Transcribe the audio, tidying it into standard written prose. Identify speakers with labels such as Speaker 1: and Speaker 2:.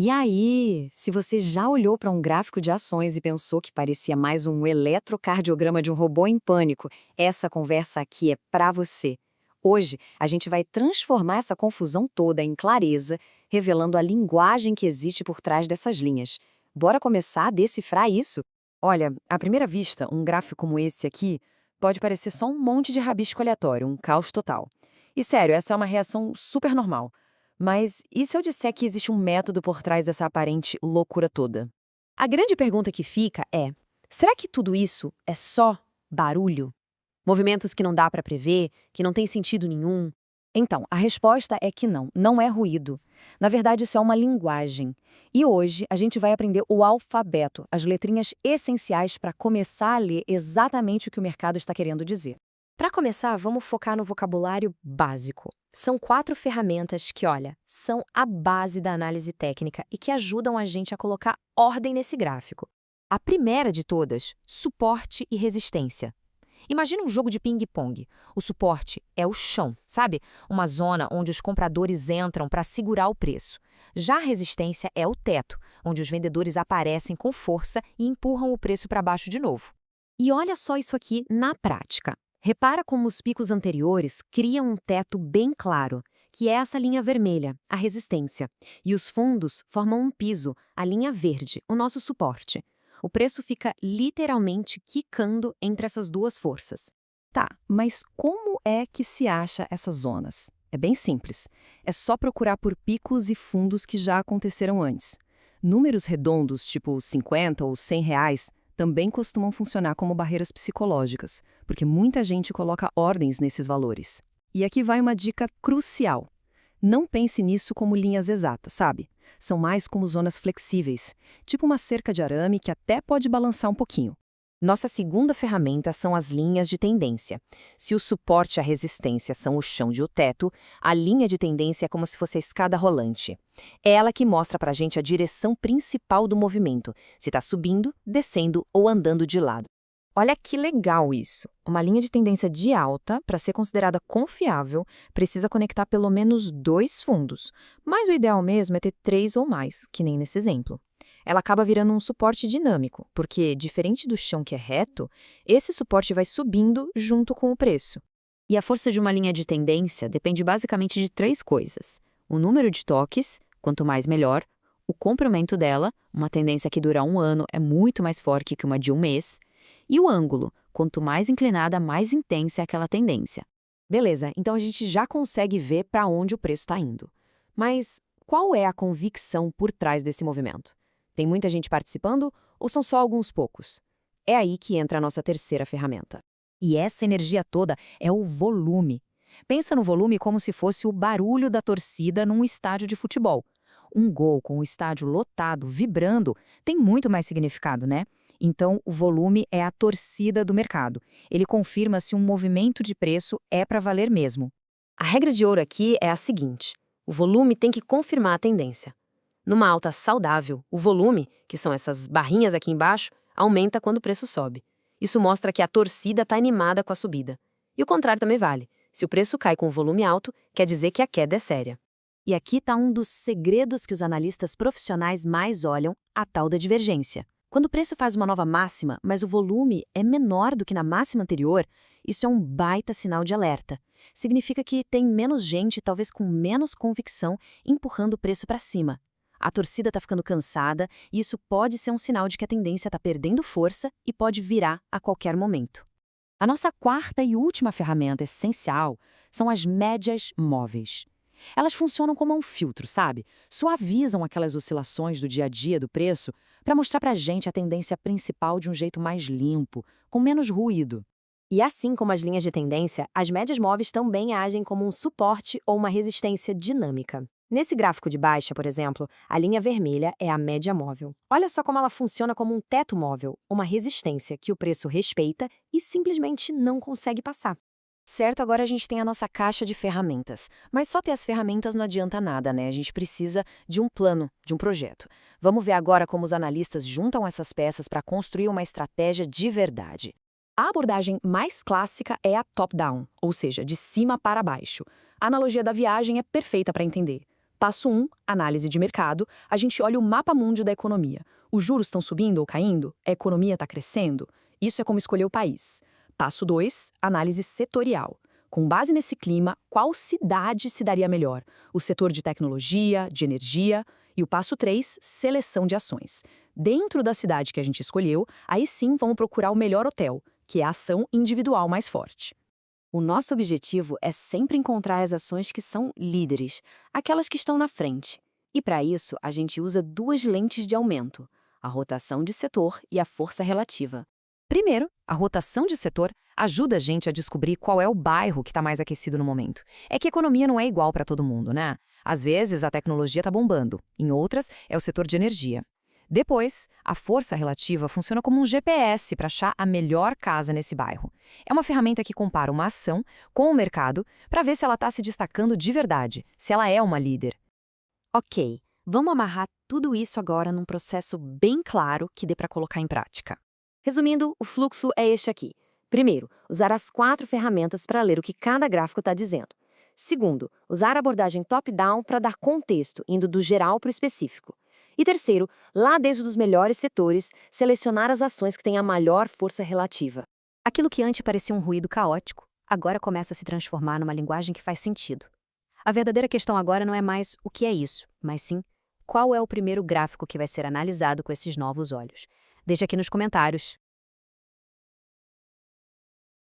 Speaker 1: E aí, se você já olhou para um gráfico de ações e pensou que parecia mais um eletrocardiograma de um robô em pânico, essa conversa aqui é para você. Hoje, a gente vai transformar essa confusão toda em clareza, revelando a linguagem que existe por trás dessas linhas. Bora começar a decifrar isso?
Speaker 2: Olha, à primeira vista, um gráfico como esse aqui pode parecer só um monte de rabisco aleatório, um caos total. E sério, essa é uma reação super normal. Mas e se eu disser que existe um método por trás dessa aparente loucura toda?
Speaker 1: A grande pergunta que fica é: será que tudo isso é só barulho? Movimentos que não dá para prever, que não tem sentido nenhum? Então, a resposta é que não, não é ruído. Na verdade, isso é uma linguagem. E hoje a gente vai aprender o alfabeto, as letrinhas essenciais para começar a ler exatamente o que o mercado está querendo dizer. Para começar, vamos focar no vocabulário básico. São 4 ferramentas que, olha, são a base da análise técnica e que ajudam a gente a colocar ordem nesse gráfico. A primeira de todas, suporte e resistência. Imagina um jogo de ping-pong. O suporte é o chão, sabe? Uma zona onde os compradores entram para segurar o preço. Já a resistência é o teto, onde os vendedores aparecem com força e empurram o preço para baixo de novo. E olha só isso aqui na prática. Repara como os picos anteriores criam um teto bem claro, que é essa linha vermelha, a resistência. E os fundos formam um piso, a linha verde, o nosso suporte. O preço fica literalmente quicando entre essas duas forças.
Speaker 2: Tá, mas como é que se acha essas zonas? É bem simples. É só procurar por picos e fundos que já aconteceram antes. Números redondos, tipo 50 ou 100 reais, também costumam funcionar como barreiras psicológicas, porque muita gente coloca ordens nesses valores. E aqui vai uma dica crucial. Não pense nisso como linhas exatas, sabe? São mais como zonas flexíveis, tipo uma cerca de arame que até pode balançar um pouquinho.
Speaker 1: Nossa segunda ferramenta são as linhas de tendência. Se o suporte e a resistência são o chão e o teto, a linha de tendência é como se fosse a escada rolante. É ela que mostra para a gente a direção principal do movimento, se está subindo, descendo ou andando de lado. Olha que legal isso! Uma linha de tendência de alta, para ser considerada confiável, precisa conectar pelo menos 2 fundos, mas o ideal mesmo é ter 3 ou mais, que nem nesse exemplo. Ela acaba virando um suporte dinâmico, porque, diferente do chão que é reto, esse suporte vai subindo junto com o preço. E a força de uma linha de tendência depende basicamente de 3 coisas: o número de toques, quanto mais melhor; o comprimento dela, uma tendência que dura 1 ano é muito mais forte que uma de 1 mês; e o ângulo, quanto mais inclinada, mais intensa é aquela tendência. Beleza, então a gente já consegue ver para onde o preço está indo. Mas qual é a convicção por trás desse movimento? Tem muita gente participando ou são só alguns poucos? É aí que entra a nossa terceira ferramenta. E essa energia toda é o volume. Pensa no volume como se fosse o barulho da torcida num estádio de futebol. Um gol com o estádio lotado, vibrando, tem muito mais significado, né? Então, o volume é a torcida do mercado. Ele confirma se um movimento de preço é para valer mesmo. A regra de ouro aqui é a seguinte: o volume tem que confirmar a tendência. Numa alta saudável, o volume, que são essas barrinhas aqui embaixo, aumenta quando o preço sobe. Isso mostra que a torcida está animada com a subida. E o contrário também vale. Se o preço cai com o volume alto, quer dizer que a queda é séria. E aqui está um dos segredos que os analistas profissionais mais olham, a tal da divergência. Quando o preço faz uma nova máxima, mas o volume é menor do que na máxima anterior, isso é um baita sinal de alerta. Significa que tem menos gente, talvez com menos convicção, empurrando o preço para cima. A torcida está ficando cansada e isso pode ser um sinal de que a tendência está perdendo força e pode virar a qualquer momento. A nossa quarta e última ferramenta essencial são as médias móveis. Elas funcionam como um filtro, sabe? Suavizam aquelas oscilações do dia a dia do preço para mostrar para a gente a tendência principal de um jeito mais limpo, com menos ruído. E assim como as linhas de tendência, as médias móveis também agem como um suporte ou uma resistência dinâmica. Nesse gráfico de baixa, por exemplo, a linha vermelha é a média móvel. Olha só como ela funciona como um teto móvel, uma resistência que o preço respeita e simplesmente não consegue passar. Certo, agora a gente tem a nossa caixa de ferramentas. Mas só ter as ferramentas não adianta nada, né? A gente precisa de um plano, de um projeto. Vamos ver agora como os analistas juntam essas peças para construir uma estratégia de verdade. A abordagem mais clássica é a top-down, ou seja, de cima para baixo. A analogia da viagem é perfeita para entender.
Speaker 2: Passo 1, análise de mercado. A gente olha o mapa mundi da economia. Os juros estão subindo ou caindo? A economia está crescendo? Isso é como escolher o país. Passo 2, análise setorial. Com base nesse clima, qual cidade se daria melhor? O setor de tecnologia, de energia? E o passo 3, seleção de ações. Dentro da cidade que a gente escolheu, aí sim vamos procurar o melhor hotel, que é a ação individual mais forte.
Speaker 1: O nosso objetivo é sempre encontrar as ações que são líderes, aquelas que estão na frente. E para isso, a gente usa duas lentes de aumento, a rotação de setor e a força relativa.
Speaker 2: Primeiro, a rotação de setor ajuda a gente a descobrir qual é o bairro que está mais aquecido no momento. É que a economia não é igual para todo mundo, né? Às vezes, a tecnologia está bombando, em outras, é o setor de energia. Depois, a força relativa funciona como um GPS para achar a melhor casa nesse bairro. É uma ferramenta que compara uma ação com o mercado para ver se ela está se destacando de verdade, se ela é uma líder.
Speaker 1: Ok, vamos amarrar tudo isso agora num processo bem claro que dê para colocar em prática. Resumindo, o fluxo é este aqui. Primeiro, usar as 4 ferramentas para ler o que cada gráfico está dizendo. Segundo, usar a abordagem top-down para dar contexto, indo do geral para o específico. E terceiro, lá desde os melhores setores, selecionar as ações que têm a maior força relativa.
Speaker 3: Aquilo que antes parecia um ruído caótico, agora começa a se transformar numa linguagem que faz sentido. A verdadeira questão agora não é mais o que é isso, mas sim qual é o primeiro gráfico que vai ser analisado com esses novos olhos. Deixe aqui nos comentários.